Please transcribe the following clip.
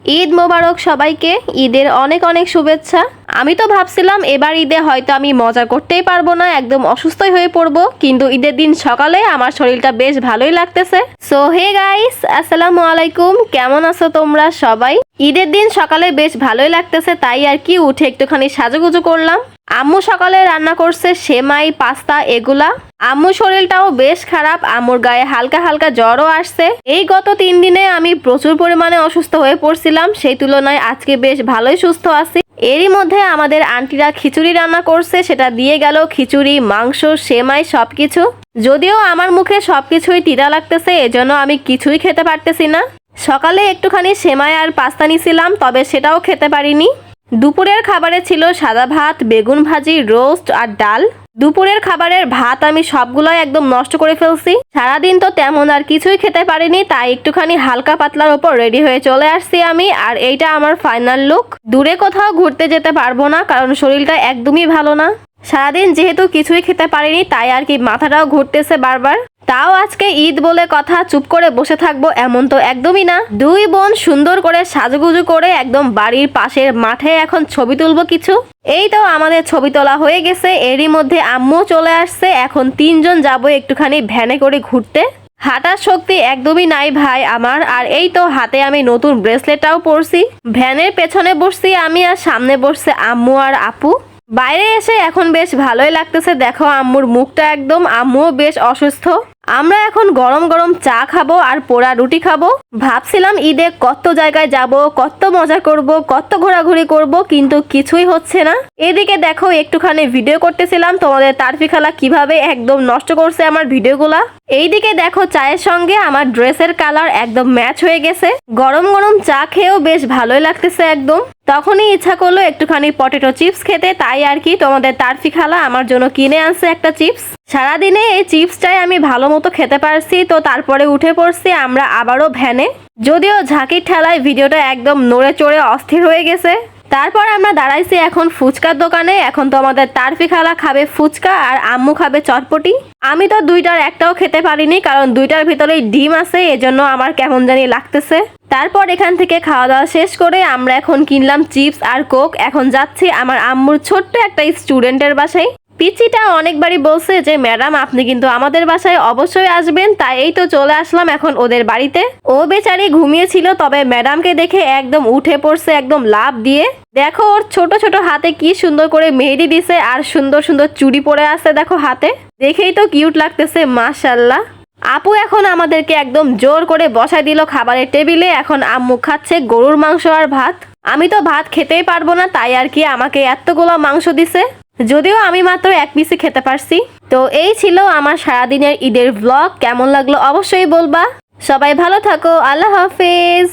ঈদ মোবারক সবাইকে। ঈদের অনেক অনেক শুভেচ্ছা। আমি তো ভাবছিলাম এবার ঈদে হয়তো আমি মজা করতেই পারবো না, একদম অসুস্থই হয়ে পড়বো, কিন্তু ঈদের দিন সকালে আমার শরীরটা বেশ ভালোই লাগতেছে। সো হে গাইস, আসসালামু আলাইকুম, কেমন আছো তোমরা সবাই? ঈদের দিন সকালে বেশ ভালোই লাগতেছে, তাই আর কি উঠে একটুখানি সাজুগুজু করলাম। আম্মু সকালে রান্না করছে সেমাই, পাস্তা এগুলা। আম্মুর শরীরটাও বেশ খারাপ, আম্মুর গায়ে হালকা হালকা জ্বরও আসছে। এই গত 3 দিনে আমি প্রচুর পরিমাণে অসুস্থ হয়ে পড়ছিলাম, সেই তুলনায় আজকে বেশ ভালোই সুস্থ আছি। এরই মধ্যে আমাদের আন্টিরা খিচুড়ি রান্না করছে, সেটা দিয়ে গেল খিচুড়ি, মাংস, সেমাই সবকিছু। যদিও আমার মুখে সবকিছুই তিতা লাগতেছে, এজন্য আমি কিছুই খেতে পারতেছি না। সকালে একটুখানি সেমাই আর পাস্তা নিছিলাম, তবে সেটাও খেতে পারিনি। দুপুরের খাবারে ছিল সাদা ভাত, বেগুন ভাজি, রোস্ট আর ডাল। দুপুরের খাবারের ভাত আমি সবগুলোই একদম নষ্ট করে ফেলছি। সারাদিন তো তেমন আর কিছুই খেতে পারিনি, তাই একটুখানি হালকা পাতলার উপর রেডি হয়ে চলে আসছি আমি। আর এইটা আমার ফাইনাল লুক। দূরে কোথাও ঘুরতে যেতে পারবো না, কারণ শরীরটা একদমই ভালো না। সারাদিন যেহেতু কিছুই খেতে পারিনি, তাই আর কি মাথাটাও ঘুরতেছে বারবার। তাও আজকে ঈদ বলে কথা, চুপ করে বসে থাকবো এমন তো একদমই না। দুই বোন সুন্দর করে সাজুগুজু করে একদম বাড়ির পাশের মাঠে এখন ছবি তুলবো কিছু। এই তো আমাদের ছবি তোলা হয়ে গেছে। এরই মধ্যে আম্মু চলে আসছে। এখন 3 জন যাবো একটুখানি ভ্যানে করে ঘুরতে। হাঁটার শক্তি একদমই নাই ভাই আমার। আর এই তো হাতে আমি নতুন ব্রেসলেটটাও পরছি। ভ্যানের পেছনে বসছি আমি, আর সামনে বসছে আম্মু আর আপু। বাইরে এসে এখন বেশ ভালোই লাগতেছে। দেখো আম্মুর মুখটা একদম, আম্মুও বেশ অসুস্থ। আমরা এখন গরম গরম চা খাবো আর পোড়া রুটি খাবো। ভাবছিলাম ঈদে কত জায়গায় যাব, কত মজা করব, কত ঘোরাঘুরি করব, কিন্তু কিছুই হচ্ছে না। এদিকে দেখো একটুখানি ভিডিও করতেছিলাম, তোমাদের তারফি খালা কিভাবে একদম নষ্ট করছে আমার ভিডিওগুলা। এইদিকে দেখো চায়ের সঙ্গে আমার ড্রেসের কালার একদম ম্যাচ হয়ে গেছে। গরম গরম চা খেয়েও বেশ ভালোই লাগতেছে একদম। তখনই ইচ্ছা করলো একটুখানি পটেটো চিপস খেতে, তাই আর কি তোমাদের তারফি খালা আমার জন্য কিনে আনছে একটা চিপস। সারাদিনে এই চিপসটাই আমি ভালো মতো খেতে পারছি। তো তারপরে উঠে পড়ছি আমরা আবারও ভ্যানে। যদিও ঝাঁকির ঠেলায় ভিডিওটা একদম নড়ে চড়ে অস্থির হয়ে গেছে। তারপর আমরা দাঁড়াইছি এখন ফুচকার দোকানে। এখন তো আমাদের তারফি খালা খাবে ফুচকা আর আম্মু খাবে চটপটি। আমি তো দুইটার একটাও খেতে পারিনি, কারণ দুইটার ভিতরেই ডিম আছে, এজন্য আমার কেমন জানি লাগতেছে। তারপর এখান থেকে খাওয়া দাওয়া শেষ করে আমরা এখন কিনলাম চিপস আর কোক। এখন যাচ্ছি আমার আম্মুর ছোট্ট একটা স্টুডেন্টের বাসায়। পিচিটা অনেকবারই বলছে যে ম্যাডাম আপনি কিন্তু আমাদের বাসায় অবশ্যই আসবেন, তাই এই তো চলে আসলাম এখন ওদের বাড়িতে। ও বেচারি ঘুমিয়েছিল, তবে ম্যাডামকে দেখে একদম উঠে পড়ছে একদম লাফ দিয়ে। দেখো ওর ছোট ছোট হাতে কি সুন্দর করে মেহেদি দিছে, আর সুন্দর সুন্দর চুড়ি পরে আছে দেখো হাতে, দেখেই তো কিউট লাগতেছে মাশাআল্লাহ। আপু এখন আমাদেরকে একদম জোর করে বসায় দিল খাবারের টেবিলে। এখন আম্মু খাচ্ছে গরুর মাংস আর ভাত। আমি তো ভাত খেতেই পারবো না, তাই আর কি আমাকে এতগুলো মাংস দিছে, যদিও আমি মাত্র 1 পিসই খেতে পারছি। তো এই ছিল আমার সারাদিনের ঈদের ব্লগ। কেমন লাগলো অবশ্যই বলবা। সবাই ভালো থাকো, আল্লাহ হাফেজ।